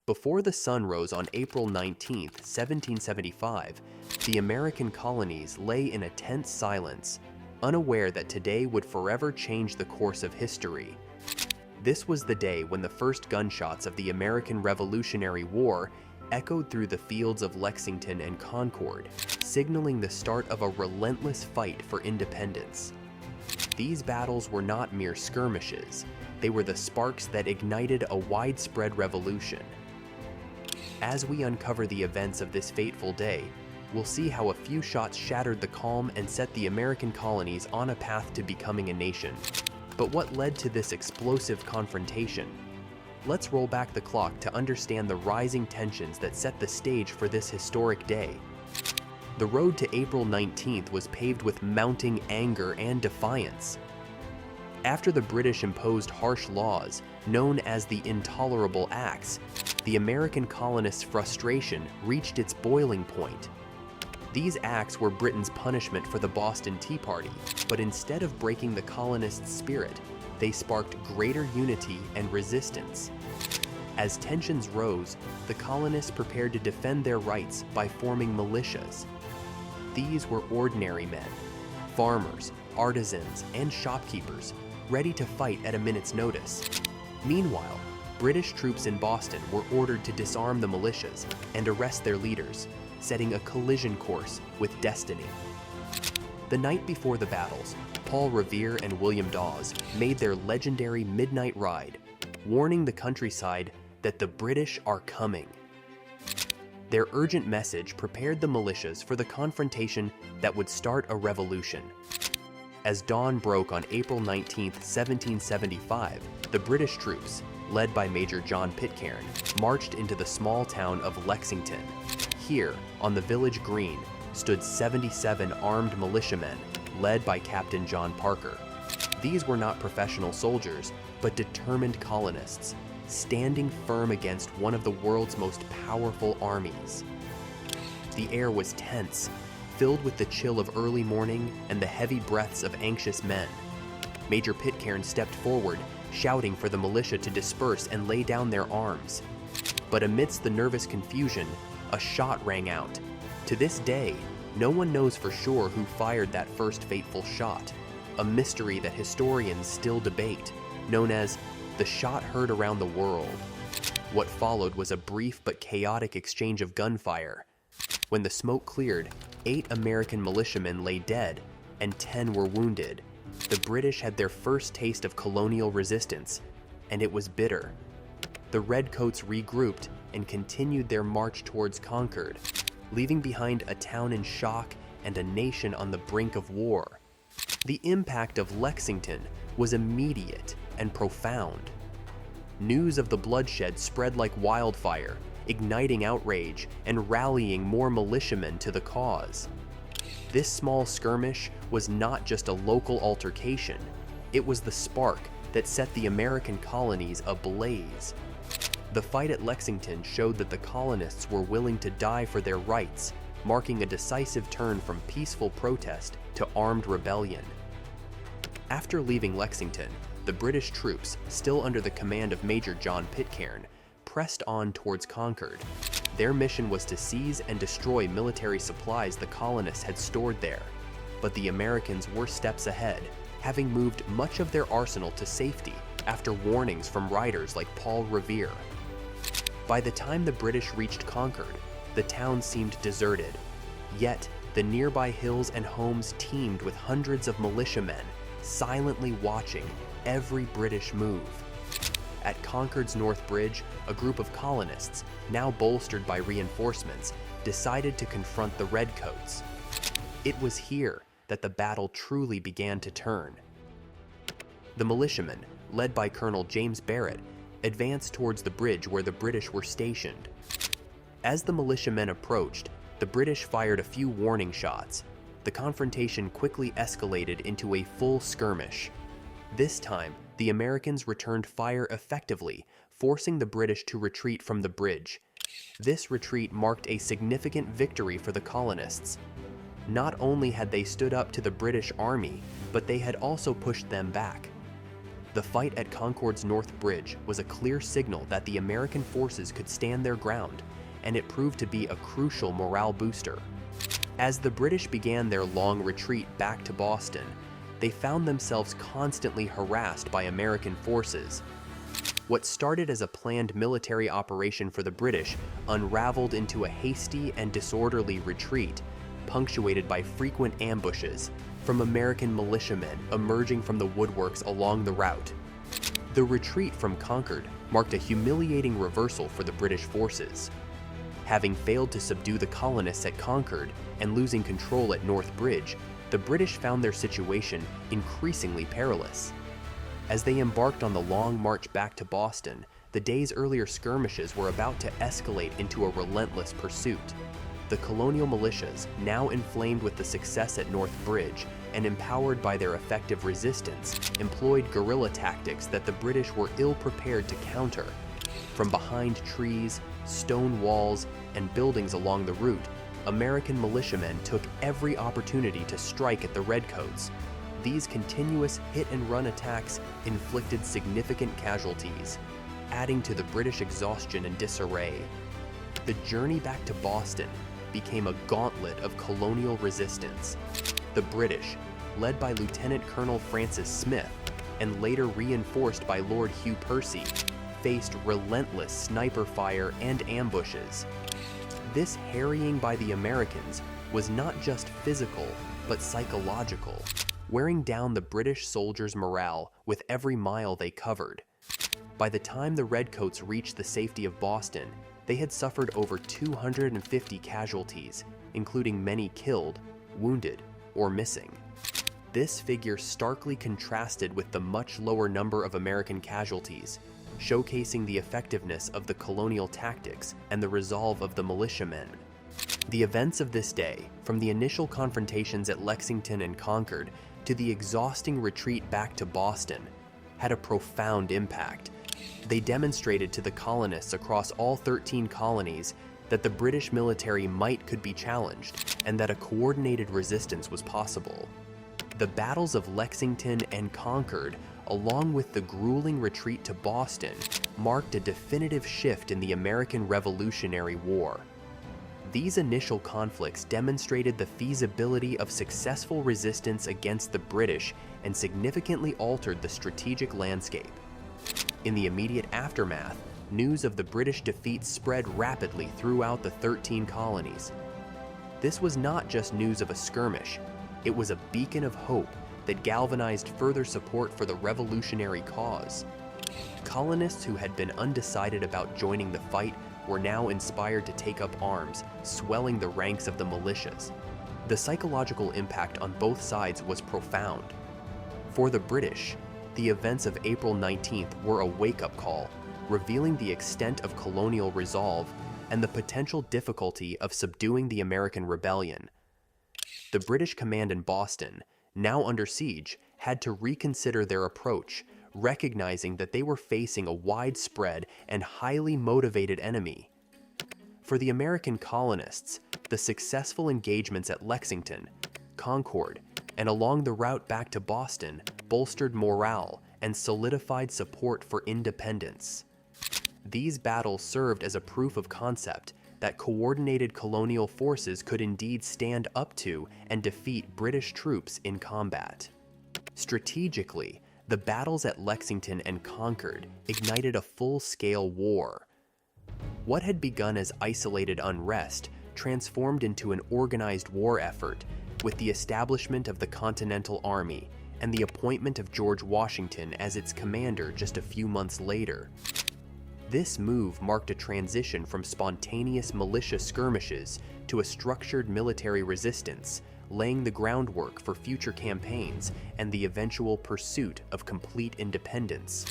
Before the sun rose on April 19, 1775, the American colonies lay in a tense silence, unaware that today would forever change the course of history. This was the day when the first gunshots of the American Revolutionary War echoed through the fields of Lexington and Concord, signaling the start of a relentless fight for independence. These battles were not mere skirmishes, they were the sparks that ignited a widespread revolution. As we uncover the events of this fateful day, we'll see how a few shots shattered the calm and set the American colonies on a path to becoming a nation. But what led to this explosive confrontation? Let's roll back the clock to understand the rising tensions that set the stage for this historic day. The road to April 19th was paved with mounting anger and defiance. After the British imposed harsh laws, known as the Intolerable Acts, the American colonists' frustration reached its boiling point. These acts were Britain's punishment for the Boston Tea Party, but instead of breaking the colonists' spirit, they sparked greater unity and resistance. As tensions rose, the colonists prepared to defend their rights by forming militias. These were ordinary men, farmers, artisans, and shopkeepers, ready to fight at a minute's notice. Meanwhile, British troops in Boston were ordered to disarm the militias and arrest their leaders, setting a collision course with destiny. The night before the battles, Paul Revere and William Dawes made their legendary midnight ride, warning the countryside that the British are coming. Their urgent message prepared the militias for the confrontation that would start a revolution. As dawn broke on April 19, 1775, the British troops, led by Major John Pitcairn, marched into the small town of Lexington. Here, on the village green, stood 77 armed militiamen, led by Captain John Parker. These were not professional soldiers, but determined colonists, standing firm against one of the world's most powerful armies. The air was tense, filled with the chill of early morning and the heavy breaths of anxious men. Major Pitcairn stepped forward, shouting for the militia to disperse and lay down their arms. But amidst the nervous confusion, a shot rang out. To this day, no one knows for sure who fired that first fateful shot, a mystery that historians still debate, known as the shot heard around the world. What followed was a brief but chaotic exchange of gunfire. When the smoke cleared, 8 American militiamen lay dead and 10 were wounded. The British had their first taste of colonial resistance, and it was bitter. The Redcoats regrouped and continued their march towards Concord, leaving behind a town in shock and a nation on the brink of war. The impact of Lexington was immediate and profound. News of the bloodshed spread like wildfire, igniting outrage and rallying more militiamen to the cause. This small skirmish was not just a local altercation, it was the spark that set the American colonies ablaze. The fight at Lexington showed that the colonists were willing to die for their rights, marking a decisive turn from peaceful protest to armed rebellion. After leaving Lexington, the British troops, still under the command of Major John Pitcairn, pressed on towards Concord. Their mission was to seize and destroy military supplies the colonists had stored there. But the Americans were steps ahead, having moved much of their arsenal to safety after warnings from riders like Paul Revere. By the time the British reached Concord, the town seemed deserted. Yet, the nearby hills and homes teemed with hundreds of militiamen, silently watching every British move. At Concord's North Bridge, a group of colonists, now bolstered by reinforcements, decided to confront the Redcoats. It was here that the battle truly began to turn. The militiamen, led by Colonel James Barrett, advanced towards the bridge where the British were stationed. As the militiamen approached, the British fired a few warning shots. The confrontation quickly escalated into a full skirmish. This time, the Americans returned fire effectively, forcing the British to retreat from the bridge. This retreat marked a significant victory for the colonists. Not only had they stood up to the British army, but they had also pushed them back. The fight at Concord's North Bridge was a clear signal that the American forces could stand their ground, and it proved to be a crucial morale booster. As the British began their long retreat back to Boston, they found themselves constantly harassed by American forces. What started as a planned military operation for the British unraveled into a hasty and disorderly retreat, punctuated by frequent ambushes from American militiamen emerging from the woodworks along the route. The retreat from Concord marked a humiliating reversal for the British forces. Having failed to subdue the colonists at Concord and losing control at North Bridge, the British found their situation increasingly perilous. As they embarked on the long march back to Boston, the day's earlier skirmishes were about to escalate into a relentless pursuit. The colonial militias, now inflamed with the success at North Bridge and empowered by their effective resistance, employed guerrilla tactics that the British were ill-prepared to counter. From behind trees, stone walls, and buildings along the route, American militiamen took every opportunity to strike at the Redcoats. These continuous hit-and-run attacks inflicted significant casualties, adding to the British exhaustion and disarray. The journey back to Boston became a gauntlet of colonial resistance. The British, led by Lieutenant Colonel Francis Smith and later reinforced by Lord Hugh Percy, faced relentless sniper fire and ambushes. This harrying by the Americans was not just physical, but psychological, wearing down the British soldiers' morale with every mile they covered. By the time the Redcoats reached the safety of Boston, they had suffered over 250 casualties, including many killed, wounded, or missing. This figure starkly contrasted with the much lower number of American casualties, showcasing the effectiveness of the colonial tactics and the resolve of the militiamen. The events of this day, from the initial confrontations at Lexington and Concord to the exhausting retreat back to Boston, had a profound impact. They demonstrated to the colonists across all 13 colonies that the British military might could be challenged and that a coordinated resistance was possible. The battles of Lexington and Concord, along with the grueling retreat to Boston, marked a definitive shift in the American Revolutionary War. These initial conflicts demonstrated the feasibility of successful resistance against the British and significantly altered the strategic landscape. In the immediate aftermath, news of the British defeat spread rapidly throughout the 13 colonies. This was not just news of a skirmish, it was a beacon of hope that galvanized further support for the revolutionary cause. Colonists who had been undecided about joining the fight were now inspired to take up arms, swelling the ranks of the militias. The psychological impact on both sides was profound. For the British, the events of April 19th were a wake-up call, revealing the extent of colonial resolve and the potential difficulty of subduing the American rebellion. The British command in Boston, now under siege, had to reconsider their approach, recognizing that they were facing a widespread and highly motivated enemy. For the American colonists, the successful engagements at Lexington, Concord, and along the route back to Boston bolstered morale and solidified support for independence. These battles served as a proof of concept that coordinated colonial forces could indeed stand up to and defeat British troops in combat. Strategically, the battles at Lexington and Concord ignited a full-scale war. What had begun as isolated unrest transformed into an organized war effort, with the establishment of the Continental Army and the appointment of George Washington as its commander just a few months later. This move marked a transition from spontaneous militia skirmishes to a structured military resistance, laying the groundwork for future campaigns and the eventual pursuit of complete independence.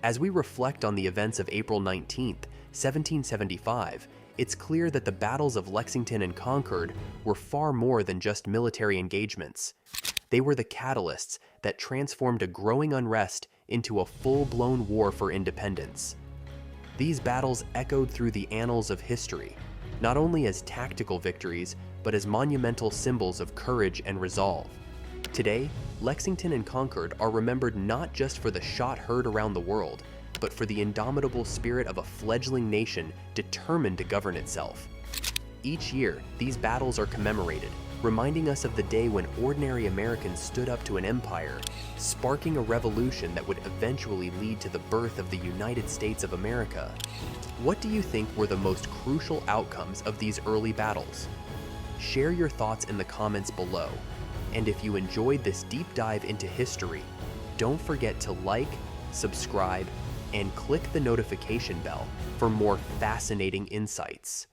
As we reflect on the events of April 19, 1775, it's clear that the battles of Lexington and Concord were far more than just military engagements. They were the catalysts that transformed a growing unrest into a full-blown war for independence. These battles echoed through the annals of history, not only as tactical victories, but as monumental symbols of courage and resolve. Today, Lexington and Concord are remembered not just for the shot heard around the world, but for the indomitable spirit of a fledgling nation determined to govern itself. Each year, these battles are commemorated, reminding us of the day when ordinary Americans stood up to an empire, sparking a revolution that would eventually lead to the birth of the United States of America. What do you think were the most crucial outcomes of these early battles? Share your thoughts in the comments below. And if you enjoyed this deep dive into history, don't forget to like, subscribe, and click the notification bell for more fascinating insights.